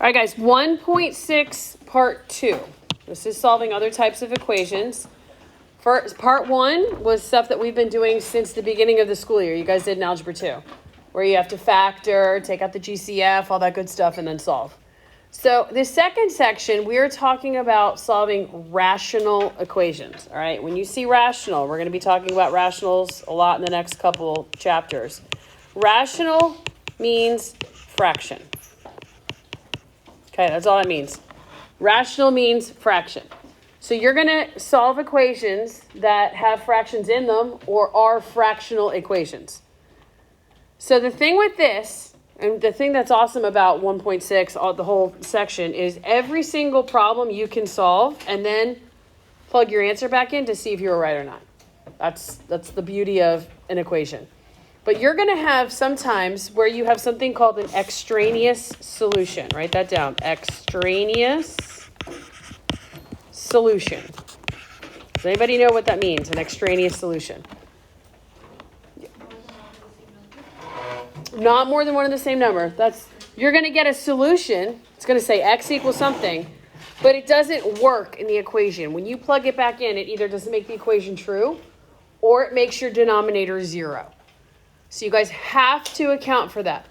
All right, guys, 1.6 part 2. This is solving other types of equations. First, part 1 was stuff that we've been doing since the beginning of the school year. You guys did in Algebra 2, where you have to factor, take out the GCF, all that good stuff, and then solve. So this second section, we're talking about solving rational equations, all right? When you see rational, we're going to be talking about rationals a lot in the next couple chapters. Rational means fraction. Okay, that's all it means. Rational means fraction. So you're going to solve equations that have fractions in them or are fractional equations. So the thing with this, and the thing that's awesome about 1.6, the whole section, is every single problem you can solve and then plug your answer back in to see if you were right or not. That's the beauty of an equation. But you're going to have sometimes where you have something called an extraneous solution. Write that down. Extraneous solution. Does anybody know what that means, an extraneous solution? Not more than one and the same number. You're going to get a solution. It's going to say x equals something, but it doesn't work in the equation. When you plug it back in, it either doesn't make the equation true or it makes your denominator 0. So you guys have to account for that.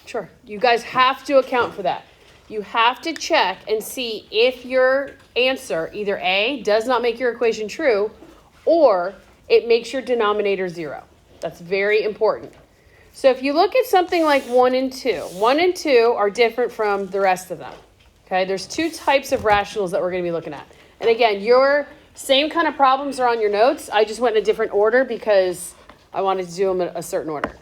Sure. You guys have to account for that. You have to check and see if your answer, either A, does not make your equation true, or it makes your denominator 0. That's very important. So if you look at something like 1 and 2, 1 and 2 are different from the rest of them. Okay, there's two types of rationals that we're going to be looking at. And again, your same kind of problems are on your notes. I just went in a different order because I wanted to do them in a certain order.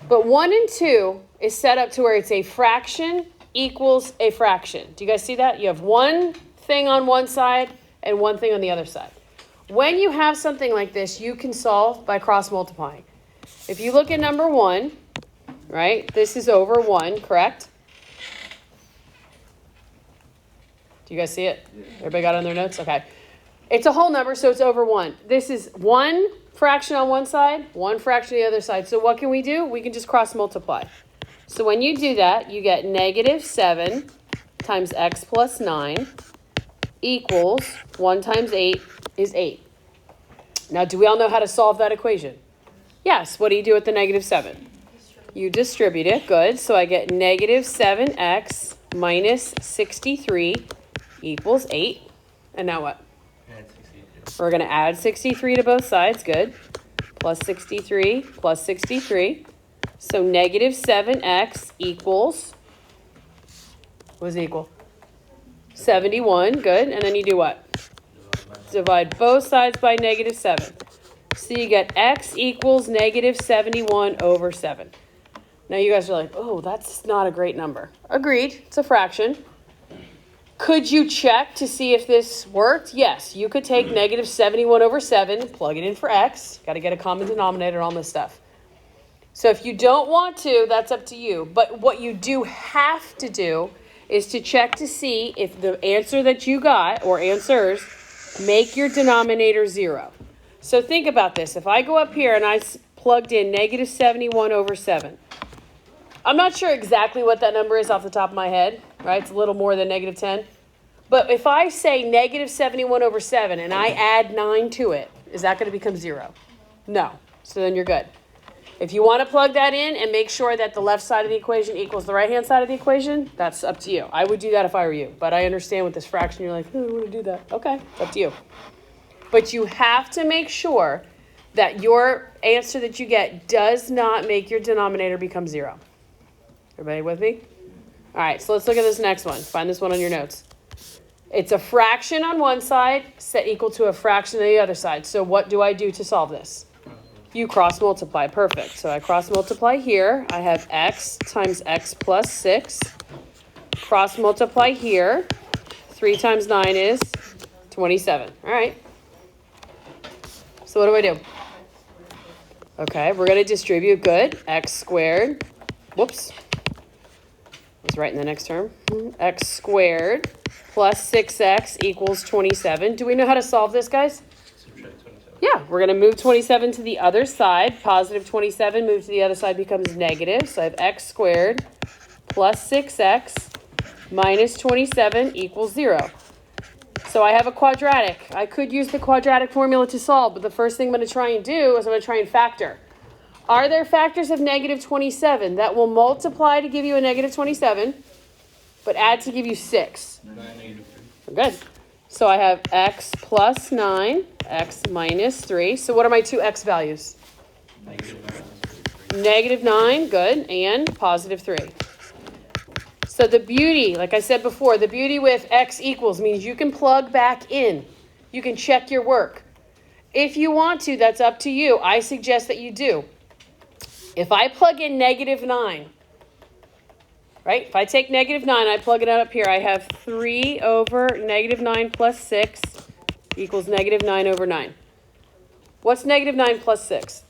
But 1 and 2 is set up to where it's a fraction equals a fraction. Do you guys see that? You have one thing on one side and one thing on the other side. When you have something like this, you can solve by cross multiplying. If you look at number 1, right, this is over 1, correct? Do you guys see it? Everybody got it on their notes? Okay. It's a whole number, so it's over 1. This is one fraction on one side, one fraction on the other side. So what can we do? We can just cross multiply. So when you do that, you get negative 7 times x plus 9 equals 1 times 8 is 8. Now, do we all know how to solve that equation? Yes. What do you do with the negative 7? You distribute it. Good. So I get negative 7x minus 63 equals 8. And now what? We're going to add 63 to both sides. Good. Plus 63 plus 63. So negative 7x equals, what does it equal? 71. Good. And then you do what? Divide both sides by negative 7. So you get x equals negative 71 over 7. Now you guys are like, oh, that's not a great number. Agreed. It's a fraction. Could you check to see if this worked? Yes. You could take negative 71 over 7, plug it in for x. Got to get a common denominator on this stuff. So if you don't want to, that's up to you. But what you do have to do is to check to see if the answer that you got, or answers, make your denominator 0. So think about this. If I go up here and I plugged in negative 71 over 7, I'm not sure exactly what that number is off the top of my head, right? It's a little more than negative 10. But if I say negative 71 over 7 and I add 9 to it, is that going to become 0? No. So then you're good. If you want to plug that in and make sure that the left side of the equation equals the right-hand side of the equation, that's up to you. I would do that if I were you. But I understand with this fraction, you're like, oh, I want to do that. Okay, it's up to you. But you have to make sure that your answer that you get does not make your denominator become 0. Everybody with me? All right, so let's look at this next one. Find this one on your notes. It's a fraction on one side set equal to a fraction on the other side. So what do I do to solve this? You cross multiply. Perfect. So I cross multiply here. I have x times x plus 6. Cross multiply here. 3 times 9 is 27. All right. So what do I do? Okay, we're going to distribute. Good. X squared. Whoops. I was right in the next term. X squared plus 6x equals 27. Do we know how to solve this, guys? Subtract 27. Yeah, we're going to move 27 to the other side. Positive 27 moved to the other side becomes negative. So I have x squared plus 6x minus 27 equals 0. So I have a quadratic. I could use the quadratic formula to solve, but the first thing I'm going to try and do is I'm going to try and factor. Are there factors of negative 27 that will multiply to give you a negative 27, but add to give you 6? Good. So I have x plus 9, x minus 3. So what are my two x values? Negative 9, good, and positive 3. So the beauty, like I said before, the beauty with x equals means you can plug back in. You can check your work. If you want to, that's up to you. I suggest that you do. If I plug in negative 9, right? If I take negative 9, I plug it up here. I have 3 over negative 9 plus 6 equals negative 9 over 9. What's negative 9 plus 6?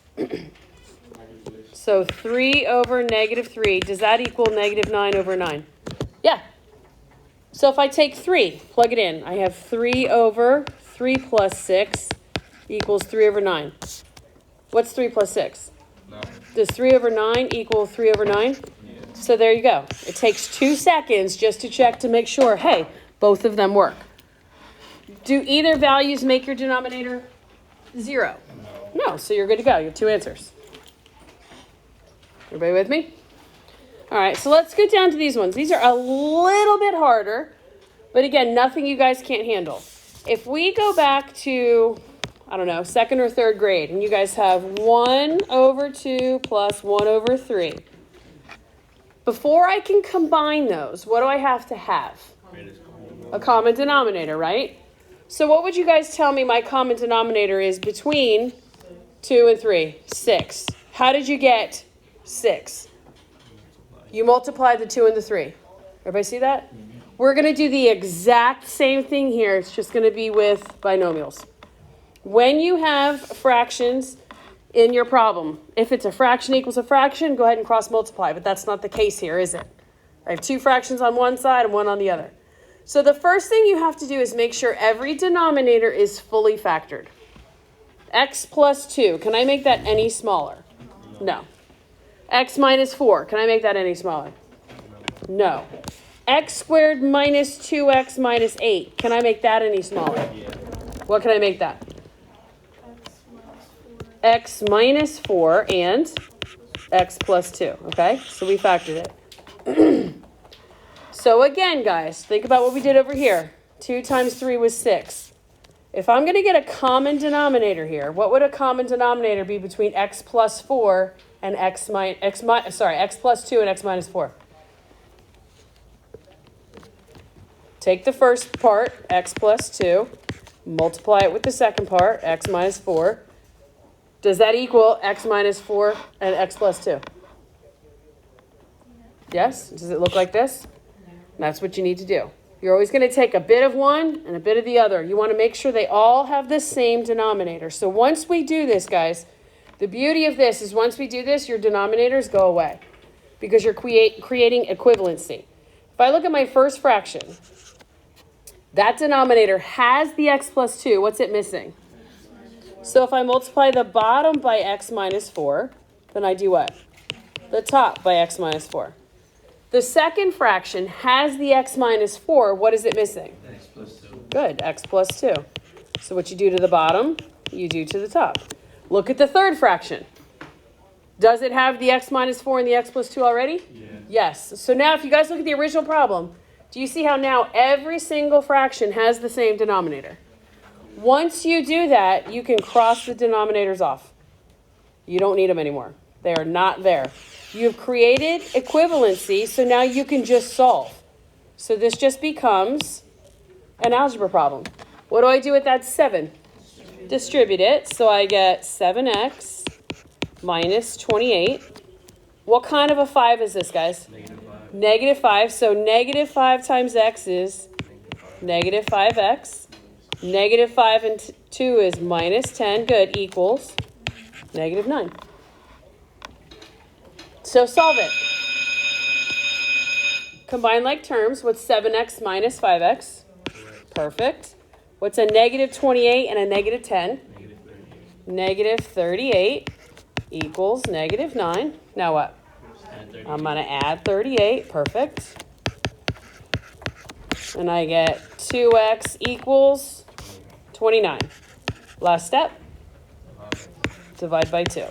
So 3 over negative 3, does that equal negative 9 over 9? Yeah. So if I take 3, plug it in. I have 3 over 3 plus 6 equals 3 over 9. What's 3 plus 6? 9. Does 3 over 9 equal 3 over 9? Yeah. So there you go. It takes 2 seconds just to check to make sure, hey, both of them work. Do either values make your denominator 0? No, so you're good to go. You have 2 answers. Everybody with me? All right, so let's go down to these ones. These are a little bit harder, but again, nothing you guys can't handle. If we go back to, I don't know, 2nd or 3rd grade, and you guys have 1 over 2 plus 1 over 3. Before I can combine those, what do I have to have? A common denominator, right? So what would you guys tell me my common denominator is between 2 and 3? 6. How did you get 6? You multiply the 2 and the 3. Everybody see that? We're going to do the exact same thing here. It's just going to be with binomials. When you have fractions in your problem, if it's a fraction equals a fraction, go ahead and cross multiply. But that's not the case here, is it? I have 2 fractions on one side and 1 on the other. So the first thing you have to do is make sure every denominator is fully factored. X plus 2. Can I make that any smaller? No. X minus 4. Can I make that any smaller? No. X squared minus 2x minus 8. Can I make that any smaller? What can I make that? X minus 4 and x plus 2. Okay, so we factored it. So again, guys, think about what we did over here. 2 times 3 was 6. If I'm going to get a common denominator here, what would a common denominator be between x plus 4 and x plus 2 and x minus 4? Take the first part, x plus 2, multiply it with the second part, x minus 4. Does that equal x minus 4 and x plus 2? Yes? Does it look like this? That's what you need to do. You're always going to take a bit of one and a bit of the other. You want to make sure they all have the same denominator. So once we do this, guys, the beauty of this is once we do this, your denominators go away because you're creating equivalency. If I look at my first fraction, that denominator has the x plus 2. What's it missing? So if I multiply the bottom by x minus 4, then I do what? The top by x minus 4. The second fraction has the x minus 4. What is it missing? X plus 2. Good, x plus 2. So what you do to the bottom, you do to the top. Look at the third fraction. Does it have the x minus 4 and the x plus 2 already? Yeah. Yes. So now if you guys look at the original problem, do you see how now every single fraction has the same denominator? Once you do that, you can cross the denominators off. You don't need them anymore. They are not there. You've created equivalency, so now you can just solve. So this just becomes an algebra problem. What do I do with that 7? Distribute it. So I get 7x minus 28. What kind of a 5 is this, guys? Negative 5. Negative 5. So negative 5 times x is negative 5x. Negative 5 and 2 is minus 10. Good. Equals negative 9. So solve it. Combine like terms. What's 7x minus 5x? Perfect. What's a negative 28 and a negative 10? Negative 38. Negative 38 equals negative 9. Now what? And I'm going to add 38. Perfect. And I get 2x equals 29. Last step. Divide by 2.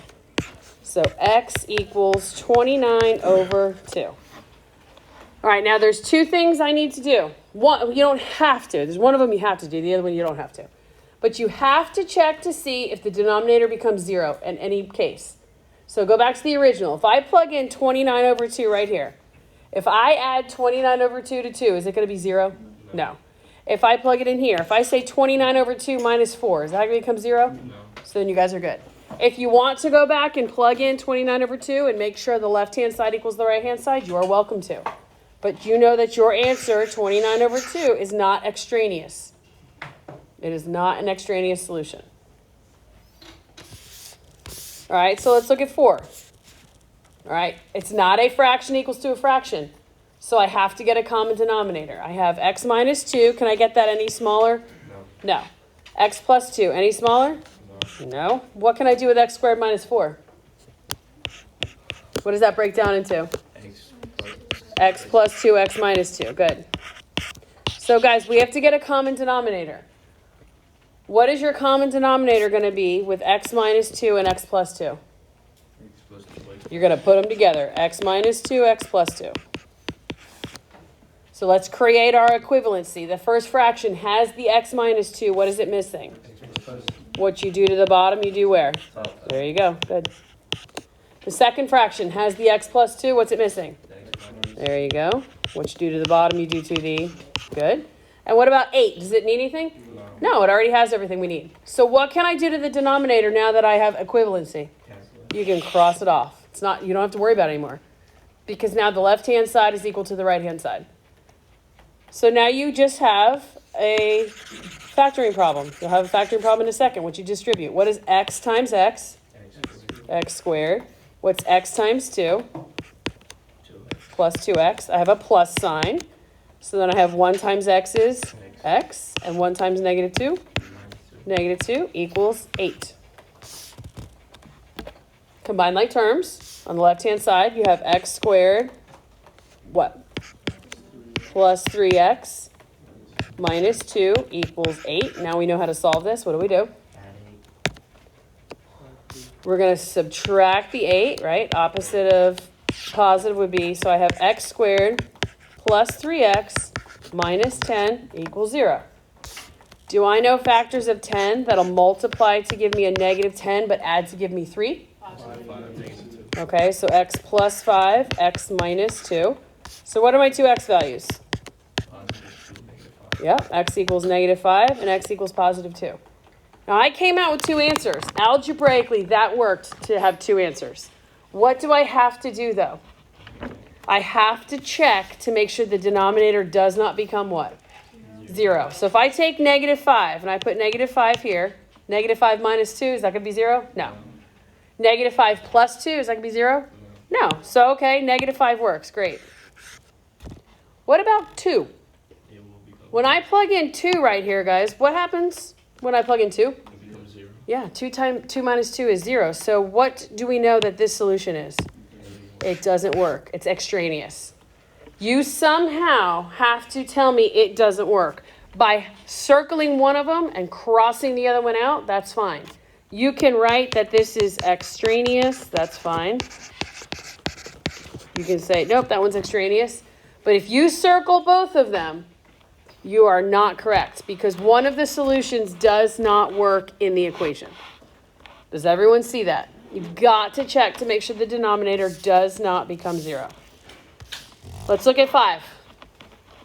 So x equals 29 over 2. All right, now there's two things I need to do. One, you don't have to. There's one of them you have to do. The other one you don't have to. But you have to check to see if the denominator becomes 0 in any case. So go back to the original. If I plug in 29 over 2 right here, if I add 29 over 2 to 2, is it going to be 0? No. If I plug it in here, if I say 29 over 2 minus 4, is that going to become 0? No. So then you guys are good. If you want to go back and plug in 29 over 2 and make sure the left-hand side equals the right-hand side, you are welcome to. But you know that your answer, 29 over 2, is not extraneous. It is not an extraneous solution. All right, so let's look at 4. All right, it's not a fraction equals to a fraction. So I have to get a common denominator. I have x minus 2. Can I get that any smaller? No. No. X plus 2. Any smaller? No. What can I do with x squared minus 4? What does that break down into? X plus 2x minus 2. Good. So guys, we have to get a common denominator. What is your common denominator going to be with x minus 2 and x plus 2? You're going to put them together. X minus 2, x plus 2. So let's create our equivalency. The first fraction has the x minus 2. What is it missing? What you do to the bottom, you do where? There you go. Good. The second fraction has the x plus 2. What's it missing? There you go. What you do to the bottom, you do to the... Good. And what about 8? Does it need anything? No, it already has everything we need. So what can I do to the denominator now that I have equivalency? You can cross it off. It's not, you don't have to worry about it anymore. Because now the left-hand side is equal to the right-hand side. So now you just have a factoring problem. You'll have a factoring problem in a second. What you distribute. What is x times x? X squared. What's x times 2? Plus 2x. I have a plus sign. So then I have 1 times x is x. And 1 times negative 2? Negative 2 equals 8. Combine like terms. On the left-hand side, you have x squared. What? Plus 3x minus 2 equals 8. Now we know how to solve this. What do? We're going to subtract the 8, right? Opposite of positive would be, so I have x squared plus 3x minus 10 equals 0. Do I know factors of 10 that'll multiply to give me a negative 10 but add to give me 3? Okay, so x plus 5, x minus 2. So what are my two x values? Yep, x equals negative 5 and x equals positive 2. Now I came out with two answers. Algebraically, that worked to have two answers. What do I have to do though? I have to check to make sure the denominator does not become what? 0. So if I take negative 5 and I put negative 5 here, negative 5 minus 2, is that going to be 0? No. Negative 5 plus 2, is that going to be 0? No. So, okay, negative 5 works. Great. What about 2? When I plug in 2 right here, guys, what happens when I plug in 2? It becomes 0. Yeah, 2 minus 2 is 0. So what do we know that this solution is? It doesn't work. It's extraneous. You somehow have to tell me it doesn't work. By circling one of them and crossing the other one out, that's fine. You can write that this is extraneous. That's fine. You can say, nope, that one's extraneous. But if you circle both of them, you are not correct because one of the solutions does not work in the equation. Does everyone see that? You've got to check to make sure the denominator does not become 0. Let's look at 5.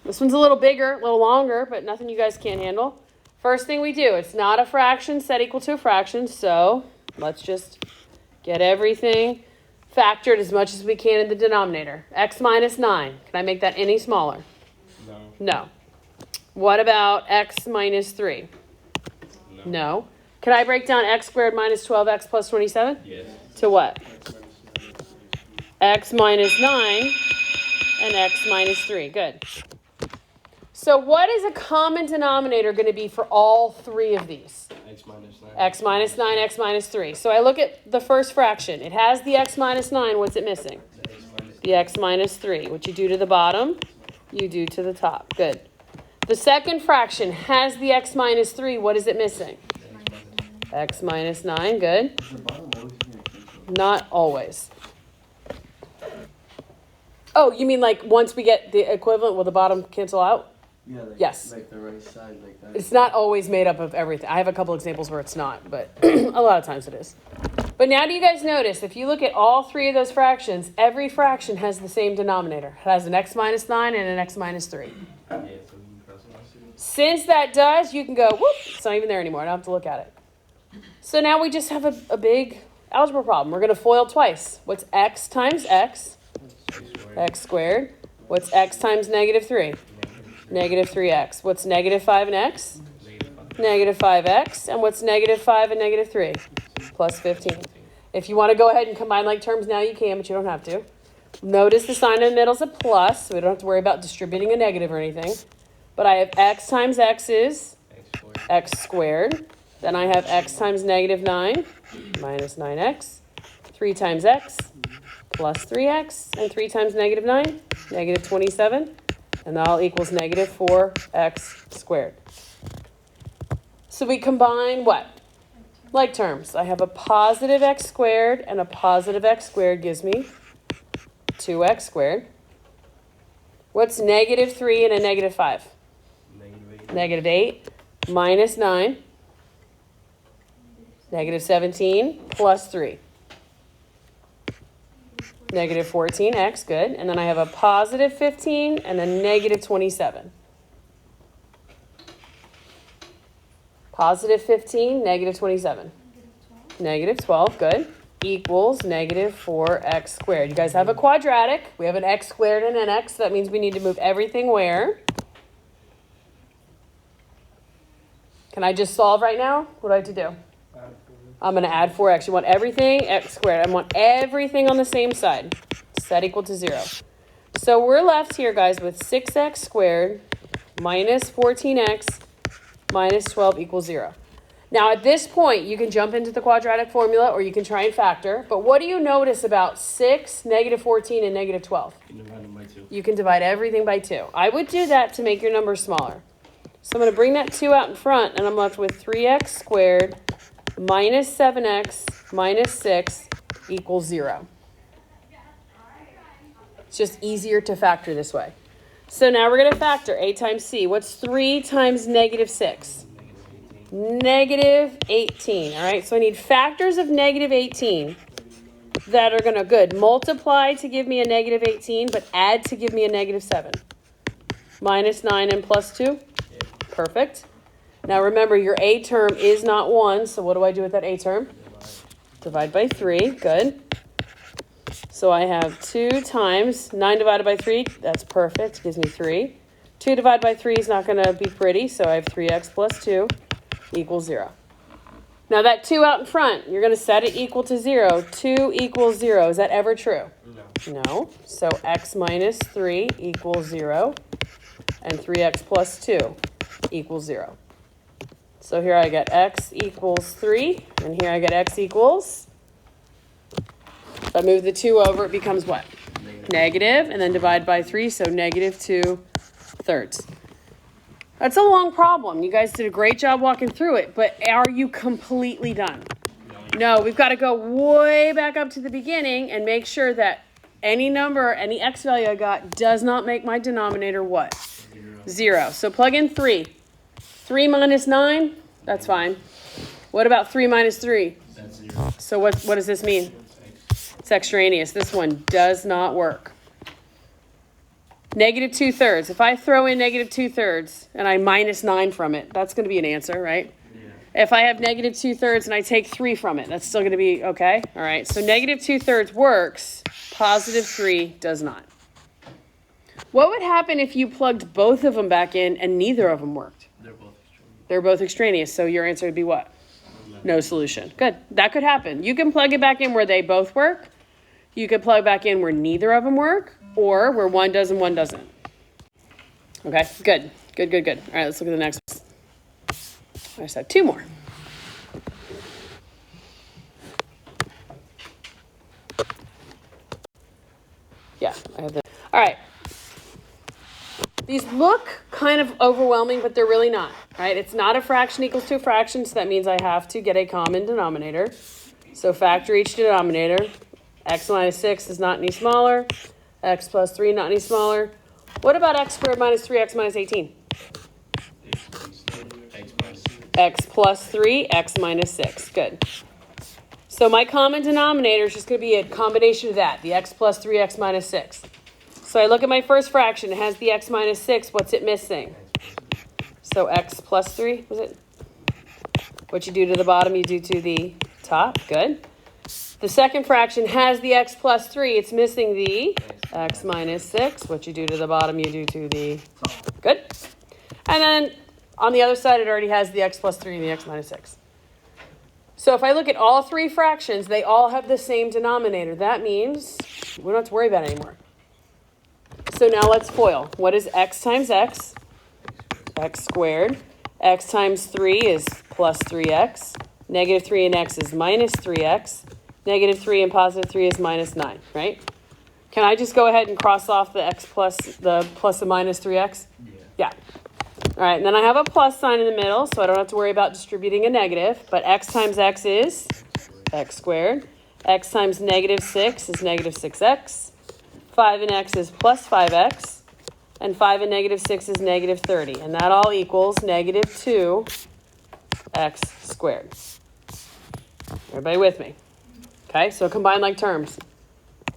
This one's a little bigger, a little longer, but nothing you guys can't handle. First thing we do, it's not a fraction set equal to a fraction, so let's just get everything factored as much as we can in the denominator. X minus 9. Can I make that any smaller? No. What about x minus 3? No. Can I break down x squared minus 12x plus 27? Yes. To what? X minus 9 and x minus 3. Good. So what is a common denominator going to be for all three of these? X minus 9. X minus 9, x minus 3. So I look at the first fraction. It has the x minus 9. What's it missing? X minus the x minus 3. What you do to the bottom, you do to the top. Good. The second fraction has the x minus 3. What is it missing? X minus 9. Good. Not always. Oh, you mean like once we get the equivalent, will the bottom cancel out? Yeah, like, yes. Like the right side, like that. It's not always made up of everything. I have a couple examples where it's not, but a lot of times it is. But now do you guys notice, if you look at all three of those fractions, every fraction has the same denominator. It has an x minus 9 and an x minus 3. Yeah, so we can cross it off. Since that does, you can go, whoop, it's not even there anymore. I don't have to look at it. So now we just have a big algebra problem. We're going to FOIL twice. What's x times x? X squared. What's x times negative 3? Negative 3x. What's negative 5 and x? Negative 5x. And what's negative 5 and negative 3? Plus 15. If you want to go ahead and combine like terms now, you can, but you don't have to. Notice the sign in the middle is a plus, so we don't have to worry about distributing a negative or anything. But I have x times x is x squared. Then I have x times negative 9 minus 9x. 3 times x plus 3x. And 3 times negative 9, negative 27. And that all equals negative 4x squared. So we combine what? Like terms. I have a positive x squared, and a positive x squared gives me 2x squared. What's negative 3 and a negative 5? Negative 8 minus 9. Negative 17 plus 3. Negative 14x, good. And then I have a positive 15 and a negative 27. Positive 15, negative 27. Negative 12, good. Equals negative 4x squared. You guys have a quadratic. We have an x squared and an x. So that means we need to move everything where? Can I just solve right now? What do I have to do? I'm going to add 4x. You want everything x squared. I want everything on the same side. Set equal to 0. So we're left here, guys, with 6x squared minus 14x minus 12 equals 0. Now, at this point, you can jump into the quadratic formula or you can try and factor. But what do you notice about 6, negative 14, and negative 12? You can divide them by 2. You can divide everything by 2. I would do that to make your number smaller. So I'm going to bring that 2 out in front, and I'm left with 3x squared minus 7x minus 6 equals 0. It's just easier to factor this way. So now we're going to factor a times c. What's 3 times negative 6? Negative 18. All right, so I need factors of negative 18 that are going to, good, multiply to give me a negative 18, but add to give me a negative 7. Minus 9 and plus 2. Perfect. Now remember, your a term is not 1, so what do I do with that a term? Divide by 3. Good. So I have 2 times 9 divided by 3. That's perfect. Gives me 3. 2 divided by 3 is not going to be pretty, so I have 3x plus 2 equals 0. Now that 2 out in front, you're going to set it equal to 0. 2 equals 0. Is that ever true? No. No. So x minus 3 equals 0, and 3x plus 2 equals 0. So here I get x equals 3, and here I get x equals, if I move the 2 over, it becomes what? Negative, and then divide by 3, so negative 2/3. That's a long problem. You guys did a great job walking through it, but are you completely done? No, we've got to go way back up to the beginning and make sure that any number, any x value I got does not make my denominator what? 0. So plug in 3. 3 minus 9, that's fine. What about 3 minus 3? That's 0. So what does this mean? It's extraneous. This one does not work. Negative 2/3. If I throw in negative 2/3 and I minus 9 from it, that's going to be an answer, right? Yeah. If I have negative 2/3 and I take 3 from it, that's still going to be okay? All right. So negative 2/3 works. Positive 3 does not. What would happen if you plugged both of them back in and neither of them worked? They're both extraneous. So your answer would be what? No solution. Good. That could happen. You can plug it back in where they both work. You could plug back in where neither of them work, or where one does and one doesn't. Okay, good. Good, good, good. All right, let's look at the next one. I just have 2 more. Yeah, I have that. All right. These look kind of overwhelming, but they're really not, right? It's not a fraction equals to a fraction, so that means I have to get a common denominator. So factor each denominator. X minus 6 is not any smaller. X plus 3 not any smaller. What about x squared minus 3x minus 18? X plus 3, x minus 6. Good. So my common denominator is just going to be a combination of that, the x plus 3, x minus 6. So I look at my first fraction. It has the x minus 6. What's it missing? So x plus 3, was it? What you do to the bottom, you do to the top. Good. The second fraction has the x plus 3. It's missing the x minus 6. What you do to the bottom, you do to the top. Good. And then on the other side, it already has the x plus 3 and the x minus 6. So if I look at all three fractions, they all have the same denominator. That means we don't have to worry about it anymore. So now let's FOIL. What is x times x? X squared. X times 3 is plus 3x. Negative 3 and x is minus 3x. Negative 3 and positive 3 is minus 9, right? Can I just go ahead and cross off the x plus and minus 3x? Yeah. All right, and then I have a plus sign in the middle, so I don't have to worry about distributing a negative. But x times x is x squared. X times negative 6 is negative 6x. 5 and x is plus 5x. And 5 and negative 6 is negative 30. And that all equals negative 2x squared. Everybody with me? Okay, so combine like terms.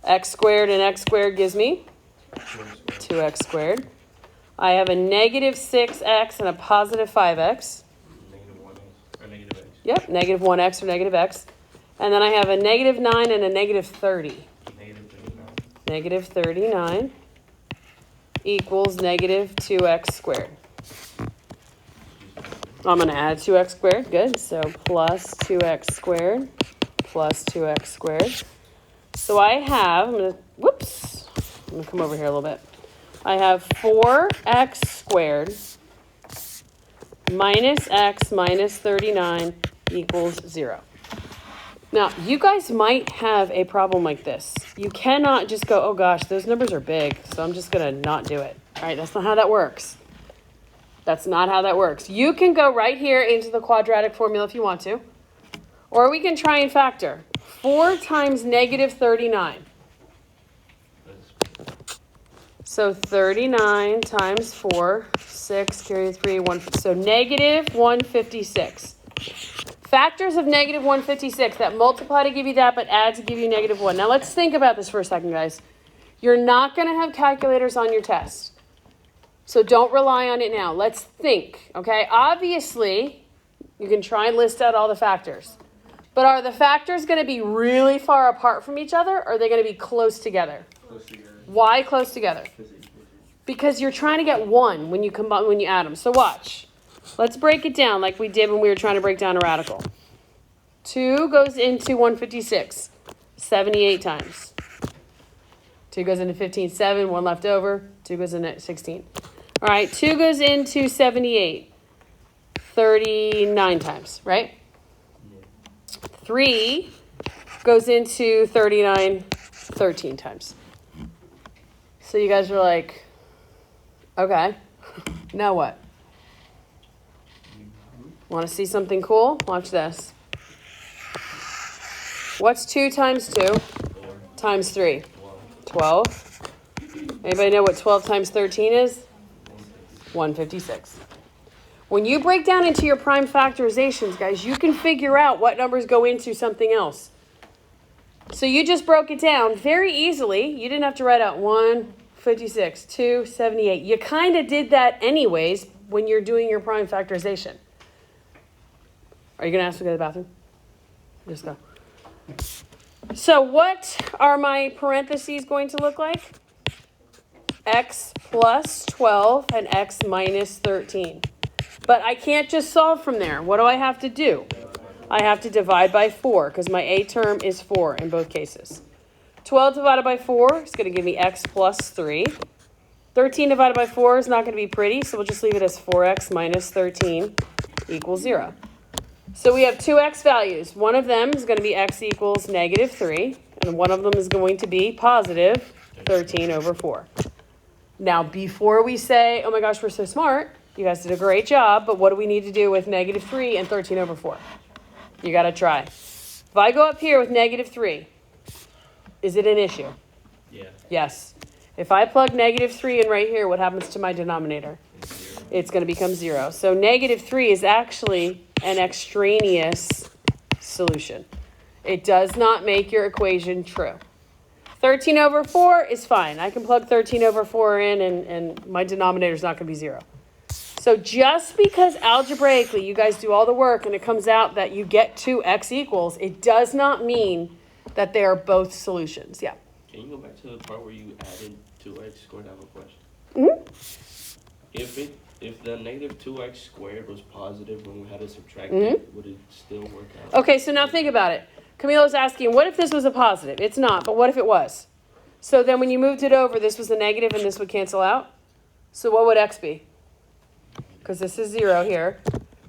X squared and x squared gives me 2x squared. I have a negative 6x and a positive 5x. Negative 1x or negative x. Yep, negative 1x or negative x. And then I have a negative 9 and a negative 30. Negative 39. Negative 39 equals negative 2x squared. I'm going to add 2x squared. Good. So plus 2x squared plus 2x squared. So I have, I'm going to come over here a little bit. I have 4x squared minus x minus 39 equals 0. Now, you guys might have a problem like this. You cannot just go, oh gosh, those numbers are big, so I'm just going to not do it. All right, that's not how that works. That's not how that works. You can go right here into the quadratic formula if you want to. Or we can try and factor. 4 times negative 39. So 39 times 4, 6, carry 3, 1. So negative 156. Factors of negative 156 that multiply to give you that, but add to give you negative 1. Now let's think about this for a second, guys. You're not going to have calculators on your test. So don't rely on it now. Let's think, okay? Obviously, you can try and list out all the factors. But are the factors going to be really far apart from each other, or are they going to be close together? Close together. Why close together? Because you're trying to get 1 when you add them. So watch. Let's break it down like we did when we were trying to break down a radical. 2 goes into 156, 78 times. 2 goes into 15, 7, 1 left over. 2 goes into 16. All right, 2 goes into 78, 39 times, right? 3 goes into 39, 13 times. So you guys are like, okay, now what? Want to see something cool? Watch this. What's 2 times 2? 4. Times 3? 12. Anybody know what 12 times 13 is? 156. When you break down into your prime factorizations, guys, you can figure out what numbers go into something else. So you just broke it down very easily. You didn't have to write out 156, 2, 78. You kind of did that anyways when you're doing your prime factorization. Are you going to ask to go to the bathroom? Just go. So what are my parentheses going to look like? X plus 12 and x minus 13. But I can't just solve from there. What do I have to do? I have to divide by 4 because my A term is 4 in both cases. 12 divided by 4 is going to give me x plus 3. 13 divided by 4 is not going to be pretty, so we'll just leave it as 4x minus 13 equals 0. So we have 2 x values. One of them is going to be x equals negative 3, and one of them is going to be positive 13 over 4. Now, before we say, oh my gosh, we're so smart, you guys did a great job, but what do we need to do with negative 3 and 13 over 4? You got to try. If I go up here with negative 3, is it an issue? Yeah. Yes. If I plug negative 3 in right here, what happens to my denominator? It's going to become 0. So negative 3 is actually an extraneous solution. It does not make your equation true. 13 over 4 is fine. I can plug 13 over 4 in and my denominator is not going to be 0. So just because algebraically you guys do all the work and it comes out that you get to x equals, it does not mean that they are both solutions. Yeah. Can you go back to the part where you added 2x squared? I have a question. Mm-hmm. If the negative 2x squared was positive when we had to subtract it, would it still work out? Okay, so now think about it. Camilo's asking, what if this was a positive? It's not, but what if it was? So then when you moved it over, this was a negative and this would cancel out? So what would x be? Because this is 0 here.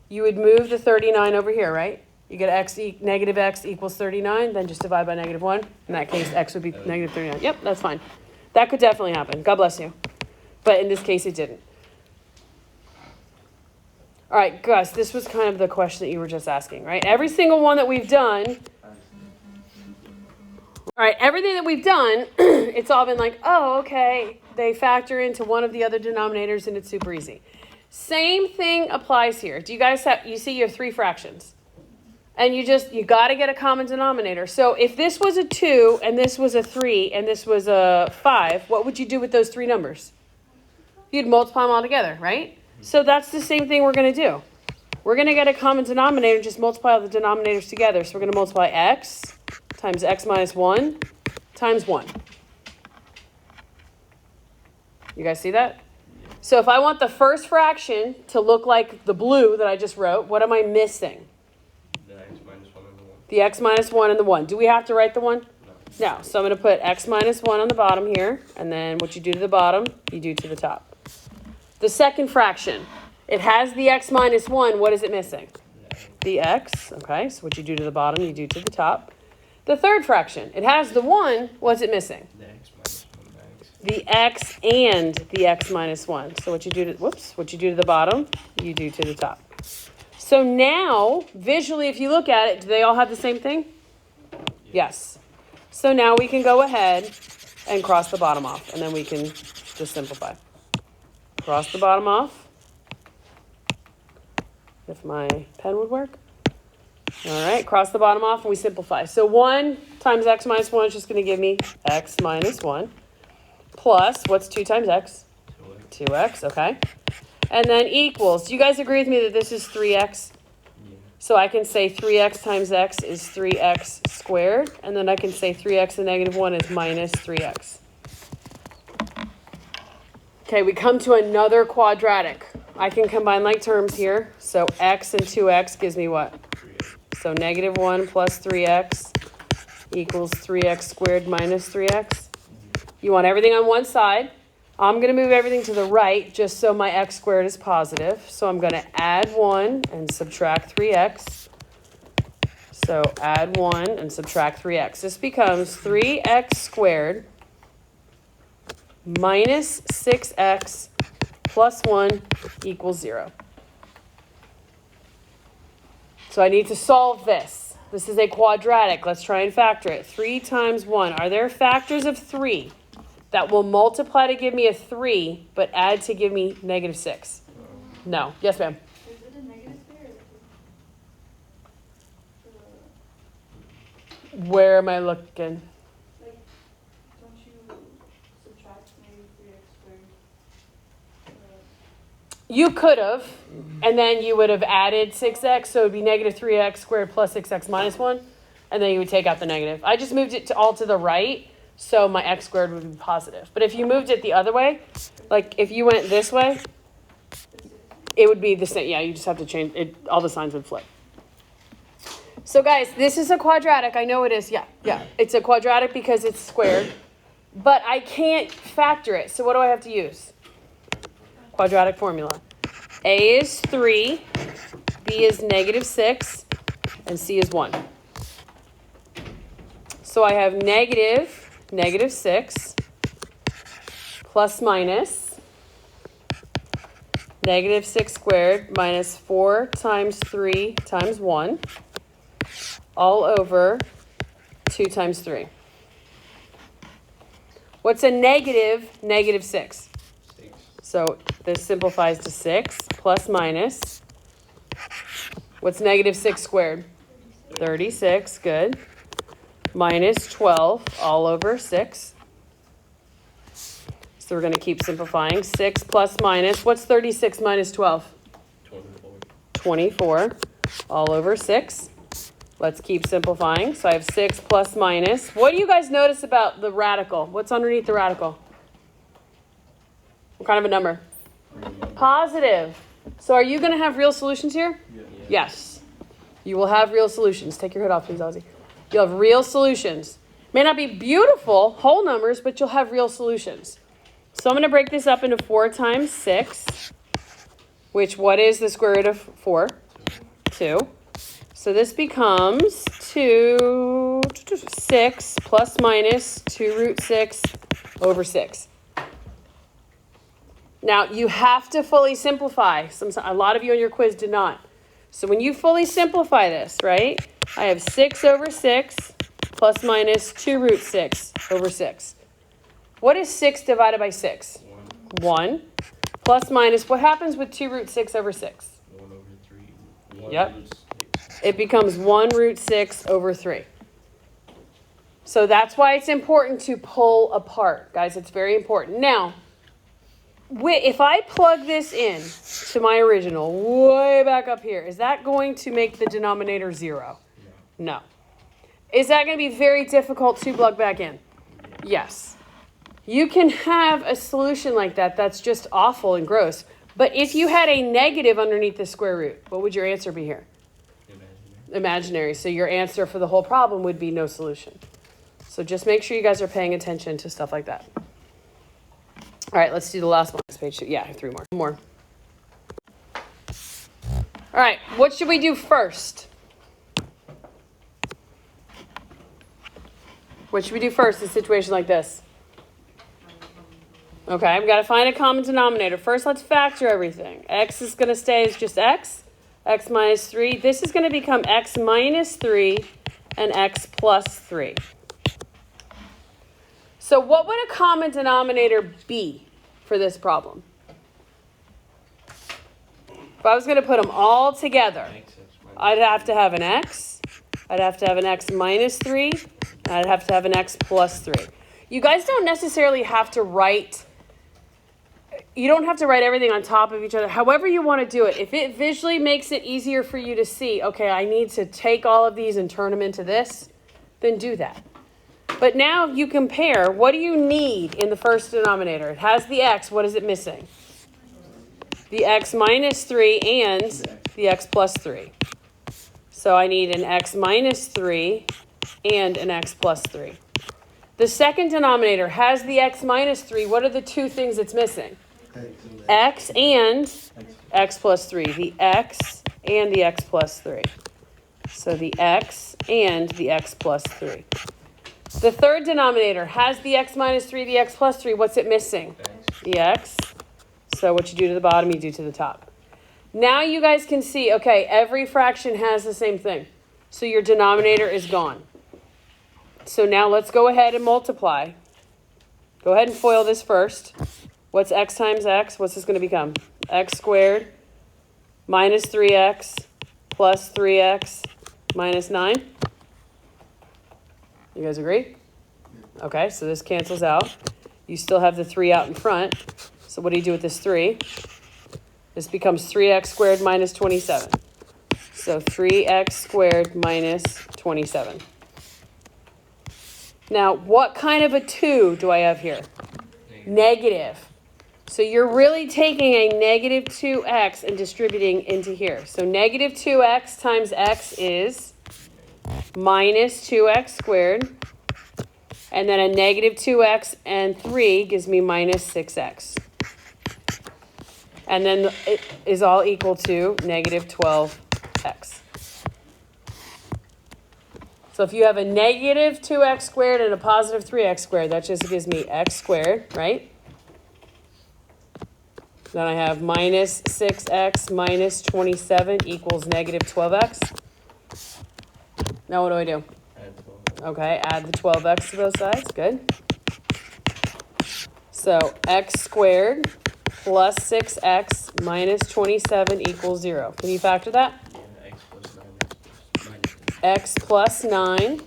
You would move the 39 over here, right? You get negative x equals 39, then just divide by negative 1. In that case, x would be negative 39. Yep, that's fine. That could definitely happen. God bless you. But in this case, it didn't. All right, Gus, this was kind of the question that you were just asking, right? Every single one that we've done, all right, everything that we've done, it's all been like, oh, okay, they factor into one of the other denominators and it's super easy. Same thing applies here. Do you guys have, you see you have 3 fractions. And you got to get a common denominator. So if this was a 2 and this was a 3 and this was a 5, what would you do with those 3 numbers? You'd multiply them all together, right? So that's the same thing we're going to do. We're going to get a common denominator and just multiply all the denominators together. So we're going to multiply x times x minus 1 times 1. You guys see that? So if I want the first fraction to look like the blue that I just wrote, what am I missing? The x minus 1 and the 1. The x minus 1 and the 1. Do we have to write the 1? No. So I'm going to put x minus 1 on the bottom here. And then what you do to the bottom, you do to the top. The second fraction, it has the x minus 1. What is it missing? The x. Okay, so what you do to the bottom, you do to the top. The third fraction, it has the 1. What's it missing? The x minus 1 x. The x and the x minus 1. So what you do to the bottom, you do to the top. So now, visually, if you look at it, do they all have the same thing? Yes. So now we can go ahead and cross the bottom off, and then we can just simplify. Cross the bottom off. If my pen would work. All right, cross the bottom off, and we simplify. So 1 times x minus 1 is just going to give me x minus 1. Plus, what's 2 times x? 2x, okay. And then equals. Do you guys agree with me that this is 3x? Yeah. So I can say 3x times x is 3x squared. And then I can say 3x and negative 1 is minus 3x. Okay, we come to another quadratic. I can combine like terms here. So x and 2x gives me what? 3x. So negative 1 plus 3x equals 3x squared minus 3x. You want everything on one side. I'm going to move everything to the right just so my x squared is positive. So I'm going to add 1 and subtract 3x. So add 1 and subtract 3x. This becomes 3x squared minus 6x plus 1 equals 0. So I need to solve this. This is a quadratic. Let's try and factor it. 3 times 1. Are there factors of 3 that will multiply to give me a 3, but add to give me negative 6? No. Yes, ma'am? Is it a negative there? Where am I looking? Like, don't you subtract negative 3x squared? You could have, and then you would have added 6x, so it would be negative 3x squared plus 6x minus 1, and then you would take out the negative. I just moved it all to the right, so my x squared would be positive. But if you moved it the other way, like if you went this way, it would be the same. Yeah, you just have to change it. All the signs would flip. So guys, this is a quadratic. I know it is. Yeah. It's a quadratic because it's squared, but I can't factor it. So what do I have to use? Quadratic formula. A is 3, B is negative 6, and C is 1. So I have negative 6 plus minus negative 6 squared minus 4 times 3 times 1 all over 2 times 3. What's a negative 6? 6. So this simplifies to 6 plus minus. What's negative 6 squared? 36, good. Minus 12 all over 6. So we're going to keep simplifying. 6 plus minus. What's 36 minus 12? 24. 24 all over 6. Let's keep simplifying. So I have 6 plus minus. What do you guys notice about the radical? What's underneath the radical? What kind of a number? Positive. So are you going to have real solutions here? Yeah. Yes. You will have real solutions. Take your hood off, please, Ozzy. You'll have real solutions. May not be beautiful whole numbers, but you'll have real solutions. So I'm going to break this up into 4 times 6, which what is the square root of 4? 2. So this becomes 6 plus minus 2 root 6 over 6. Now, you have to fully simplify. A lot of you on your quiz did not. So when you fully simplify this, right, I have 6 over 6 plus minus 2 root 6 over 6. What is 6 divided by 6? 1. Plus minus, what happens with 2 root 6 over 6? 1 over 3. 1 Yep. root 6. It becomes 1 root 6 over 3. So that's why it's important to pull apart. Guys, it's very important. Now, if I plug this in to my original way back up here, is that going to make the denominator 0? No. Is that going to be very difficult to plug back in? Yes. You can have a solution like that that's just awful and gross. But if you had a negative underneath the square root, what would your answer be here? Imaginary. So your answer for the whole problem would be no solution. So just make sure you guys are paying attention to stuff like that. All right, let's do the last one. Next page 2. Yeah, I have 3 more. One more. All right, what should we do first? What should we do first in a situation like this? Okay, we've got to find a common denominator. First, let's factor everything. X is going to stay as just x. X minus 3. This is going to become x minus 3 and x plus 3. So what would a common denominator be for this problem? If I was going to put them all together, I'd have to have an x. I'd have to have an x minus 3. And I'd have to have an x plus 3. You guys don't necessarily have to write, you don't have to write everything on top of each other. However you want to do it. If it visually makes it easier for you to see, okay, I need to take all of these and turn them into this, then do that. But now you compare, what do you need in the first denominator? It has the x, what is it missing? The x minus 3 and the x plus 3. So I need an x minus 3 and an x plus 3. The second denominator has the x minus 3. What are the two things it's missing? X and x plus 3. The x and the x plus 3. So the x and the x plus 3. The third denominator has the x minus 3, the x plus 3. What's it missing? The x. So what you do to the bottom, you do to the top. Now you guys can see, okay, every fraction has the same thing. So your denominator is gone. So now let's go ahead and multiply. Go ahead and FOIL this first. What's x times x? What's this going to become? X squared minus 3x plus 3x minus 9. You guys agree? Okay, so this cancels out. You still have the 3 out in front. So what do you do with this 3? This becomes 3x squared minus 27. So 3x squared minus 27. Now, what kind of a 2 do I have here? Negative. So you're really taking a negative 2x and distributing into here. So negative 2x times x is minus 2x squared. And then a negative 2x and 3 gives me minus 6x. And then it is all equal to negative 12x. So if you have a negative 2x squared and a positive 3x squared, that just gives me x squared, right? Then I have minus 6x minus 27 equals negative 12x. Now what do I do? Add 12. Okay, add the 12x to both sides. Good. So x squared plus 6x minus 27 equals 0. Can you factor that? Yeah, x plus 9, minus 3. X plus 9,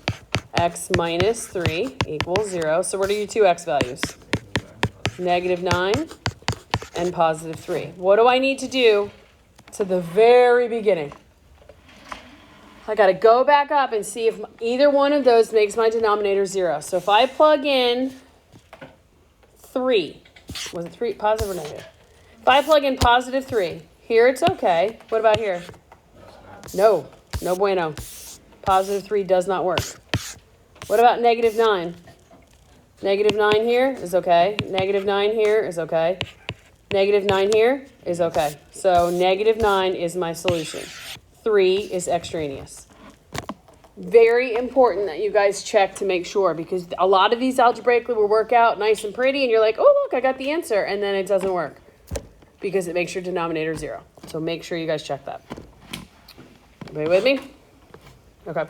x minus 3 equals 0. So what are your two x values? Negative 9, positive. Negative 9 and positive 3. What do I need to do to the very beginning? I got to go back up and see if either one of those makes my denominator 0. So if I plug in 3, was it 3 positive or negative? If I plug in positive 3, here it's okay. What about here? No, no bueno. Positive 3 does not work. What about negative 9? Negative 9 here is okay. Negative 9 here is okay. Negative 9 here is okay. So negative 9 is my solution. 3 is extraneous. Very important that you guys check to make sure, because a lot of these algebraically will work out nice and pretty and you're like, oh look, I got the answer, and then it doesn't work because it makes your denominator 0. So make sure you guys check that. Everybody with me? Okay.